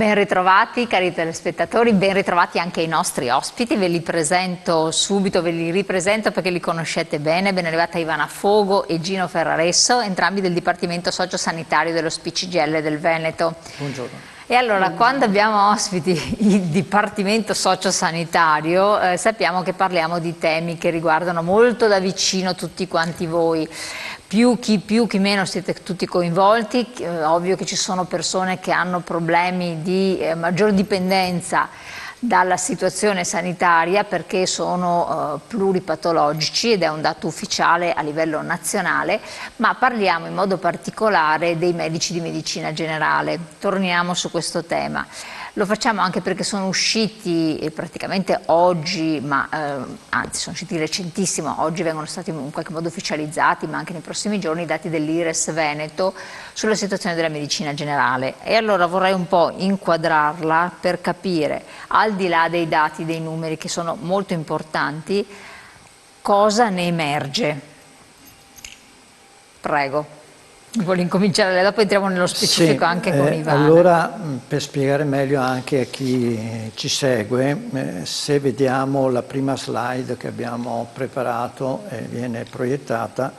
Ben ritrovati cari telespettatori, ben ritrovati anche i nostri ospiti, ve li presento subito, ve li ripresento perché li conoscete bene. Ben arrivata Ivana Fogo e Gino Ferraresso, entrambi del Dipartimento Sociosanitario dello SPCGL del Veneto. Buongiorno. E allora, quando abbiamo ospiti il Dipartimento Sociosanitario, sappiamo che parliamo di temi che riguardano molto da vicino tutti quanti voi. Più, chi meno siete tutti coinvolti, ovvio che ci sono persone che hanno problemi di maggior dipendenza dalla situazione sanitaria perché sono pluripatologici ed è un dato ufficiale a livello nazionale, ma parliamo in modo particolare dei medici di medicina generale. Torniamo su questo tema. Lo facciamo anche perché sono usciti praticamente oggi, anzi sono usciti recentissimo, oggi vengono stati in qualche modo ufficializzati, ma anche nei prossimi giorni, i dati dell'IRES Veneto sulla situazione della medicina generale. E allora vorrei un po' inquadrarla per capire, al di là dei dati, dei numeri che sono molto importanti, cosa ne emerge. Prego. Vuole incominciare, dopo entriamo nello specifico anche con Ivana. Allora, per spiegare meglio anche a chi ci segue, se vediamo la prima slide che abbiamo preparato e viene proiettata,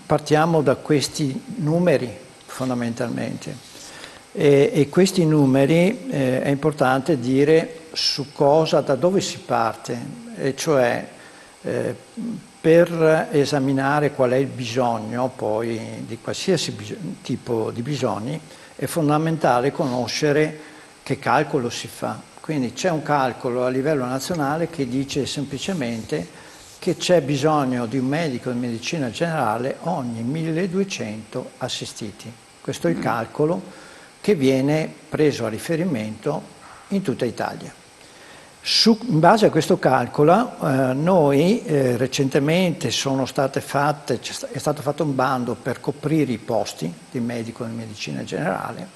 partiamo da questi numeri fondamentalmente. E questi numeri è importante dire su cosa, da dove si parte, e cioè per esaminare qual è il bisogno poi di qualsiasi tipo di bisogni è fondamentale conoscere che calcolo si fa. Quindi c'è un calcolo a livello nazionale che dice semplicemente che c'è bisogno di un medico di medicina generale ogni 1200 assistiti. Questo è il calcolo che viene preso a riferimento in tutta Italia. In base a questo calcolo noi recentemente è stato fatto un bando per coprire i posti di medico di medicina generale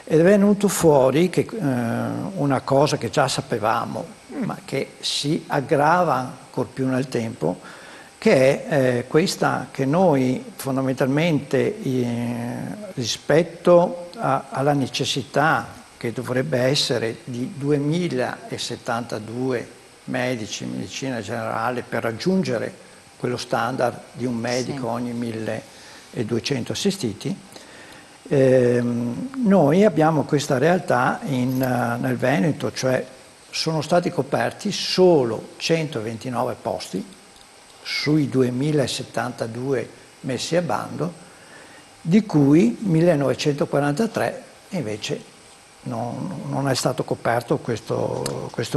ed è venuto fuori che una cosa che già sapevamo ma che si aggrava ancor più nel tempo, che è questa, che noi fondamentalmente rispetto alla necessità che dovrebbe essere di 2072 medici in medicina generale per raggiungere quello standard di un medico ogni 1200 assistiti, noi abbiamo questa realtà nel Veneto, cioè sono stati coperti solo 129 posti sui 2072 messi a bando, di cui 1943 invece non è stato coperto questo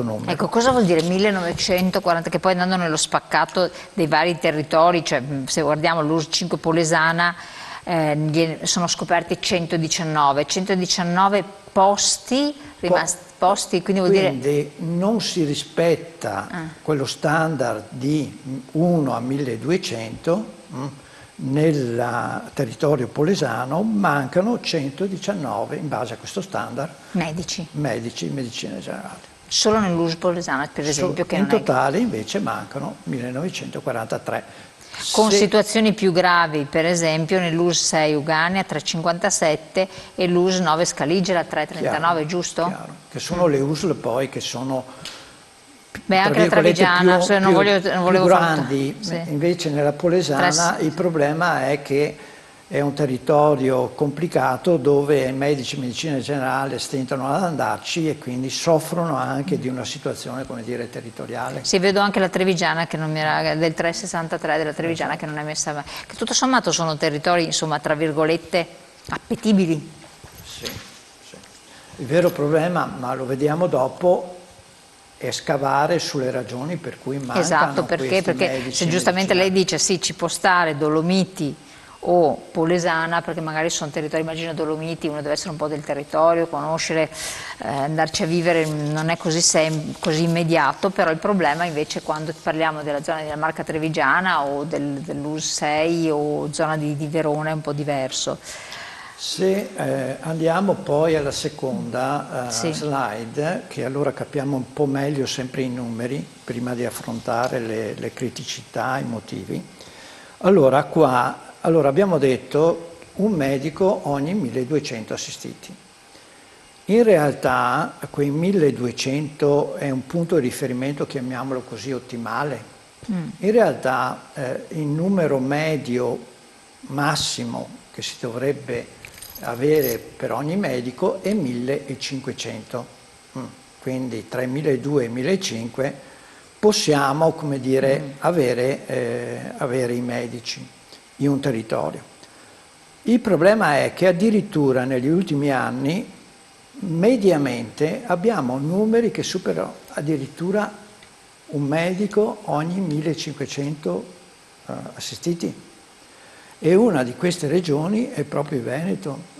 numero. Ecco, cosa vuol dire 1940, che poi andando nello spaccato dei vari territori, cioè se guardiamo l'URSS 5 Polesana, sono scoperti 119 posti rimasti posti, quindi vuol dire... Quindi non si rispetta quello standard di 1 a 1200, nel territorio polesano mancano 119 in base a questo standard medici in medicina generale. Solo nell'URSS polesana per esempio? Che in totale invece mancano 1943. Con situazioni più gravi, per esempio nell'URSS 6 Ugania 357 e l'URSS 9 Scaligera 339, giusto? Chiaro, che sono le USL poi che sono... anche la Travigiana, non volevo grandi, invece nella Polesana il problema è che è un territorio complicato dove i medici di medicina generale stentano ad andarci e quindi soffrono anche di una situazione, come dire, territoriale. Sì, vedo anche la Trevigiana che non mi era, del 363 della Trevigiana che non è messa, che tutto sommato sono territori, insomma, tra virgolette, appetibili. Sì. Il vero problema, ma lo vediamo dopo, è scavare sulle ragioni per cui mancano. Esatto, perché se giustamente lei dice sì, ci può stare Dolomiti o Polesana, perché magari sono territori, immagino Dolomiti, uno deve essere un po' del territorio, conoscere, andarci a vivere non è così immediato, però il problema invece quando parliamo della zona della Marca Trevigiana o dell'URSS 6 o zona di Verona è un po' diverso. Se andiamo poi alla seconda slide, che allora capiamo un po' meglio sempre i numeri, prima di affrontare le criticità, i motivi. Allora abbiamo detto un medico ogni 1200 assistiti. In realtà quei 1200 è un punto di riferimento, chiamiamolo così, ottimale. In realtà il numero medio massimo che si dovrebbe avere per ogni medico è 1500. Quindi tra i 1200 e i 1500 possiamo, come dire, avere i medici in un territorio. Il problema è che addirittura negli ultimi anni mediamente abbiamo numeri che superano addirittura un medico ogni 1500 assistiti. E una di queste regioni è proprio il Veneto.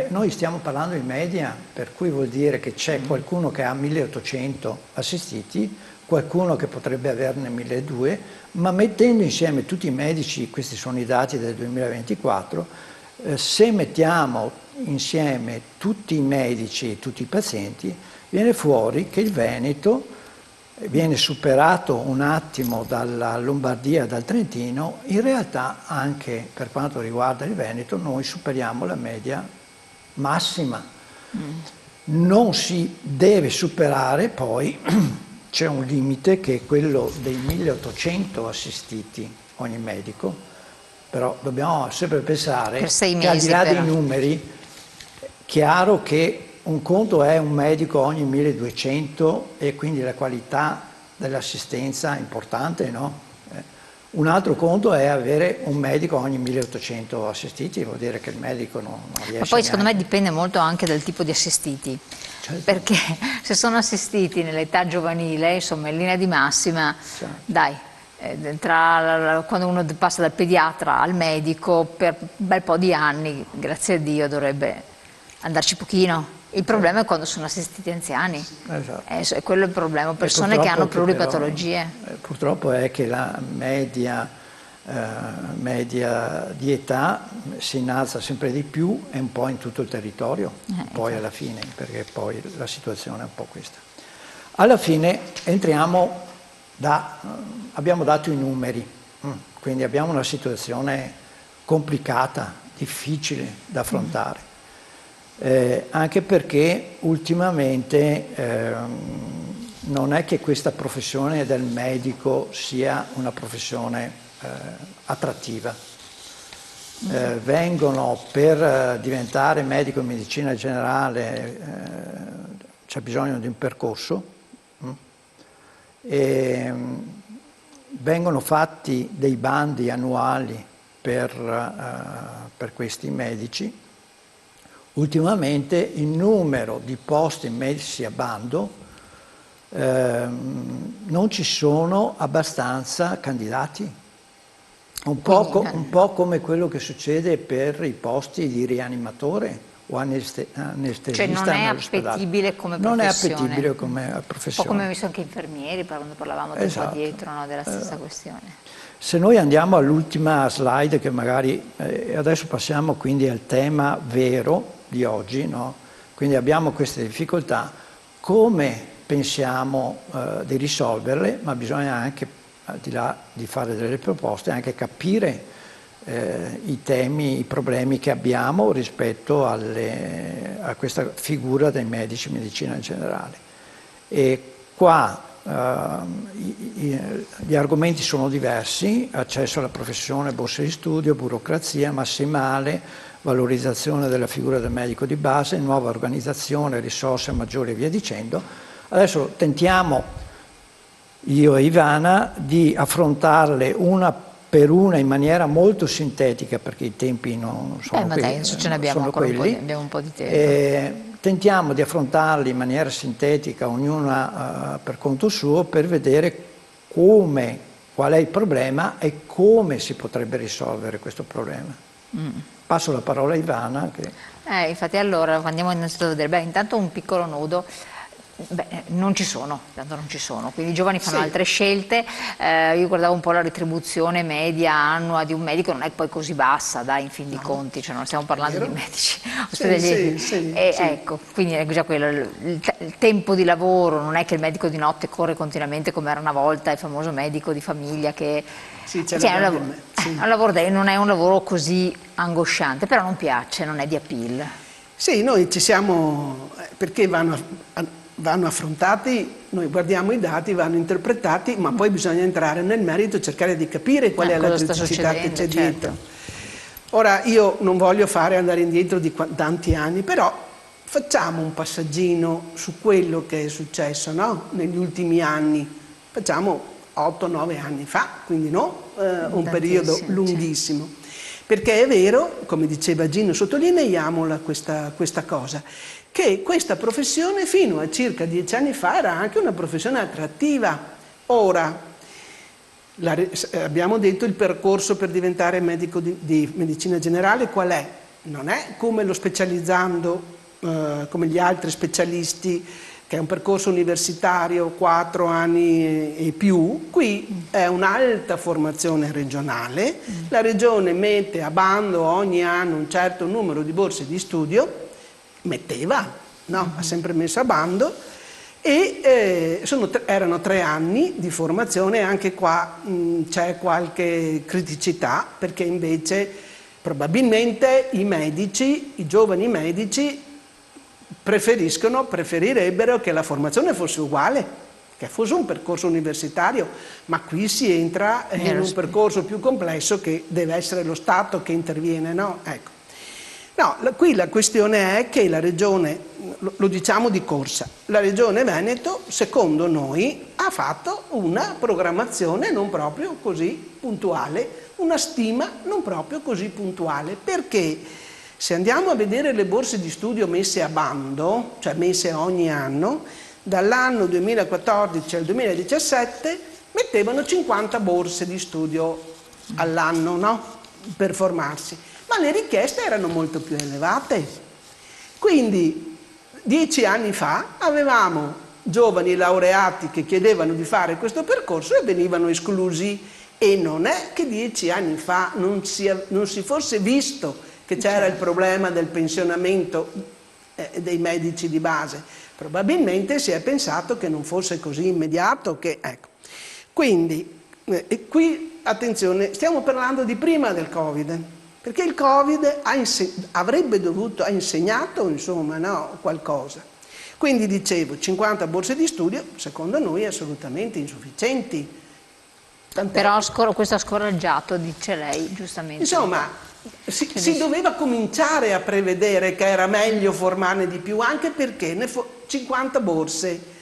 Noi stiamo parlando di media, per cui vuol dire che c'è qualcuno che ha 1800 assistiti, qualcuno che potrebbe averne 1200, ma mettendo insieme tutti i medici, questi sono i dati del 2024, se mettiamo insieme tutti i medici e tutti i pazienti, viene fuori che il Veneto viene superato un attimo dalla Lombardia e dal Trentino. In realtà anche per quanto riguarda il Veneto noi superiamo la media massima. Non si deve superare, poi c'è un limite che è quello dei 1800 assistiti ogni medico, però dobbiamo sempre pensare che al di là dei numeri, chiaro che un conto è un medico ogni 1200 e quindi la qualità dell'assistenza è importante, no? Un altro conto è avere un medico ogni 1800 assistiti, vuol dire che il medico non riesce. Ma poi secondo me dipende molto anche dal tipo di assistiti, certo. Perché se sono assistiti nell'età giovanile, insomma in linea di massima, certo. Dai, quando uno passa dal pediatra al medico per un bel po' di anni, grazie a Dio, dovrebbe andarci pochino. Il problema è quando sono assistiti anziani, esatto. È quello il problema, persone che hanno pluripatologie. Purtroppo è che la media di età si innalza sempre di più e un po' in tutto il territorio, poi alla fine, perché poi la situazione è un po' questa. Alla fine abbiamo dato i numeri, quindi abbiamo una situazione complicata, difficile da affrontare. Anche perché ultimamente non è che questa professione del medico sia una professione attrattiva. Vengono per diventare medico in medicina generale, c'è bisogno di un percorso, e vengono fatti dei bandi annuali per questi medici. Ultimamente il numero di posti messi a bando non ci sono abbastanza candidati, un po' come quello che succede per i posti di rianimatore o anestesista. Cioè non è appetibile come professione. Non è appetibile come professione. Un po' come ho visto anche infermieri, quando parlavamo tempo addietro, no, della stessa questione. Se noi andiamo all'ultima slide, che magari adesso passiamo quindi al tema vero di oggi, no? Quindi abbiamo queste difficoltà, come pensiamo di risolverle, ma bisogna anche, al di là di fare delle proposte, anche capire i temi, i problemi che abbiamo rispetto a questa figura dei medici in medicina generale. E qua gli argomenti sono diversi: accesso alla professione, borse di studio, burocrazia massimale, valorizzazione della figura del medico di base, nuova organizzazione, risorse maggiori e via dicendo. Adesso tentiamo, io e Ivana, di affrontarle una per una in maniera molto sintetica, perché i tempi non sono ma dai, adesso ce ne abbiamo ancora abbiamo un po' di tempo. Tentiamo di affrontarli in maniera sintetica, ognuna per conto suo, per vedere qual è il problema e come si potrebbe risolvere questo problema. Passo la parola a Ivana. Infatti allora andiamo innanzitutto a vedere, intanto un piccolo nodo. Non ci sono, quindi i giovani fanno altre scelte. Io guardavo un po' la retribuzione media annua di un medico, non è poi così bassa, dai, in fin di conti, cioè non stiamo parlando di medici ospedalieri. Ecco, quindi è già quello, il tempo di lavoro, non è che il medico di notte corre continuamente come era una volta il famoso medico di famiglia che... non è un lavoro così angosciante, però non piace, non è di appeal. Sì, noi ci siamo, perché vanno affrontati, noi guardiamo i dati, vanno interpretati, ma poi bisogna entrare nel merito e cercare di capire qual è la cosa sta criticità che c'è succedendo, dietro. Ora, io non voglio andare indietro di tanti anni, però facciamo un passaggino su quello che è successo, no? Negli ultimi anni. Facciamo 8-9 anni fa, quindi un periodo lunghissimo. Perché è vero, come diceva Gino, sottolineiamola questa cosa, che questa professione fino a circa 10 anni fa era anche una professione attrattiva. Ora, abbiamo detto il percorso per diventare medico di medicina generale qual è? Non è come lo specializzando, come gli altri specialisti, che è un percorso universitario, 4 anni e più. Qui è un'alta formazione regionale, la regione mette a bando ogni anno un certo numero di borse di studio, ha sempre messo a bando, e erano 3 anni di formazione. Anche qua c'è qualche criticità, perché invece probabilmente i giovani medici preferirebbero che la formazione fosse uguale, che fosse un percorso universitario, ma qui si entra in un percorso più complesso che deve essere lo Stato che interviene, no? Ecco. No, qui la questione è che la Regione, lo diciamo di corsa, la Regione Veneto, secondo noi, ha fatto una programmazione non proprio così puntuale, una stima non proprio così puntuale, perché se andiamo a vedere le borse di studio messe a bando, cioè messe ogni anno, dall'anno 2014 al 2017 mettevano 50 borse di studio all'anno, no? Per formarsi, ma le richieste erano molto più elevate. Quindi 10 anni fa avevamo giovani laureati che chiedevano di fare questo percorso e venivano esclusi, e non è che 10 anni fa non si fosse visto che c'era il problema del pensionamento dei medici di base. Probabilmente si è pensato che non fosse così immediato, ecco. Quindi qui, attenzione, stiamo parlando di prima del Covid, perché il Covid ha insegnato, insomma, no, qualcosa. Quindi dicevo, 50 borse di studio, secondo noi assolutamente insufficienti. Però questo ha scoraggiato, dice lei, giustamente. Insomma, si doveva cominciare a prevedere che era meglio formarne di più, anche perché 50 borse.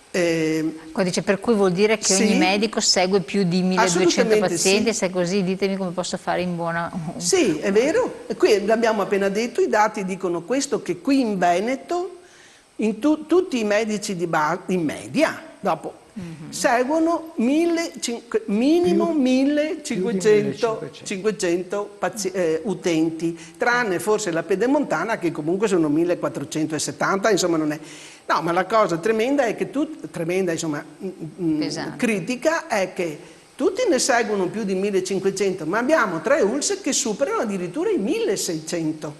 Qua dice, per cui vuol dire che ogni medico segue più di 1200 pazienti, se è così ditemi come posso fare in buona... Sì, è vero, e qui l'abbiamo appena detto, i dati dicono questo, che qui in Veneto tutti i medici di base, in media, dopo, seguono minimo 1500 utenti, tranne forse la Pedemontana, che comunque sono 1470, insomma non è... No, ma la cosa tremenda è che critica è che tutti ne seguono più di 1500, ma abbiamo 3 ULSS che superano addirittura i 1600.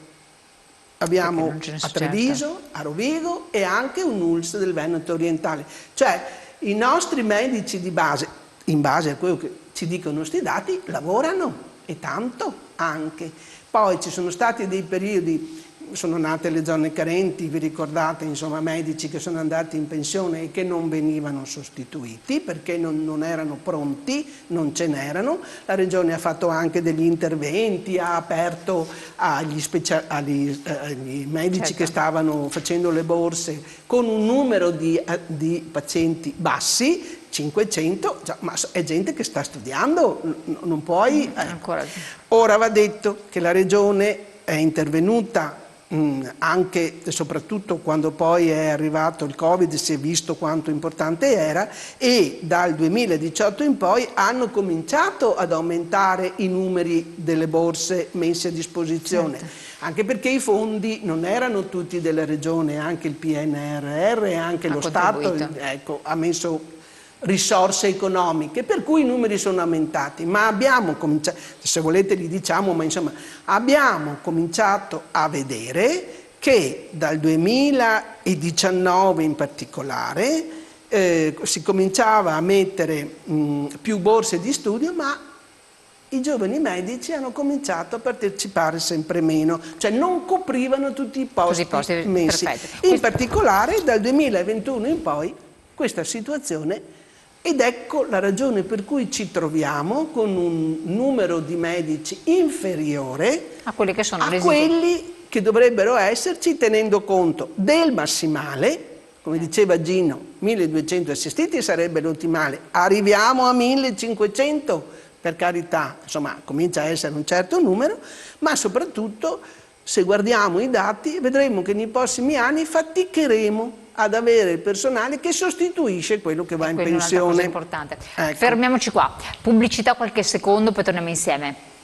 Abbiamo a Treviso, a Rovigo e anche un ULSS del Veneto orientale. Cioè, i nostri medici di base, in base a quello che ci dicono questi dati, lavorano, e tanto anche. Poi ci sono stati dei periodi, sono nate le zone carenti, vi ricordate, insomma, medici che sono andati in pensione e che non venivano sostituiti perché non erano pronti, non ce n'erano. La Regione ha fatto anche degli interventi, ha aperto agli medici che stavano facendo le borse con un numero di pazienti bassi, 500, ma è gente che sta studiando, non puoi... Ora va detto che la Regione è intervenuta anche e soprattutto quando poi è arrivato il Covid, si è visto quanto importante era, e dal 2018 in poi hanno cominciato ad aumentare i numeri delle borse messe a disposizione. Anche perché i fondi non erano tutti della Regione, anche il PNRR e anche lo Stato ha messo risorse economiche, per cui i numeri sono aumentati, ma abbiamo cominciato, se volete li diciamo, ma insomma abbiamo cominciato a vedere che dal 2019 in particolare si cominciava a mettere più borse di studio, ma i giovani medici hanno cominciato a partecipare sempre meno, cioè non coprivano tutti i posti messi. Perfetto. In particolare dal 2021 in poi questa situazione, ed ecco la ragione per cui ci troviamo con un numero di medici inferiore a quelli che sono a quelli che dovrebbero esserci, tenendo conto del massimale. Come diceva Gino, 1200 assistiti sarebbe l'ottimale, arriviamo a 1500, per carità, insomma comincia a essere un certo numero, ma soprattutto se guardiamo i dati vedremo che nei prossimi anni faticheremo ad avere il personale che sostituisce quello che va in pensione. È un'altra cosa importante. Ecco. Fermiamoci qua, pubblicità qualche secondo, poi torniamo insieme.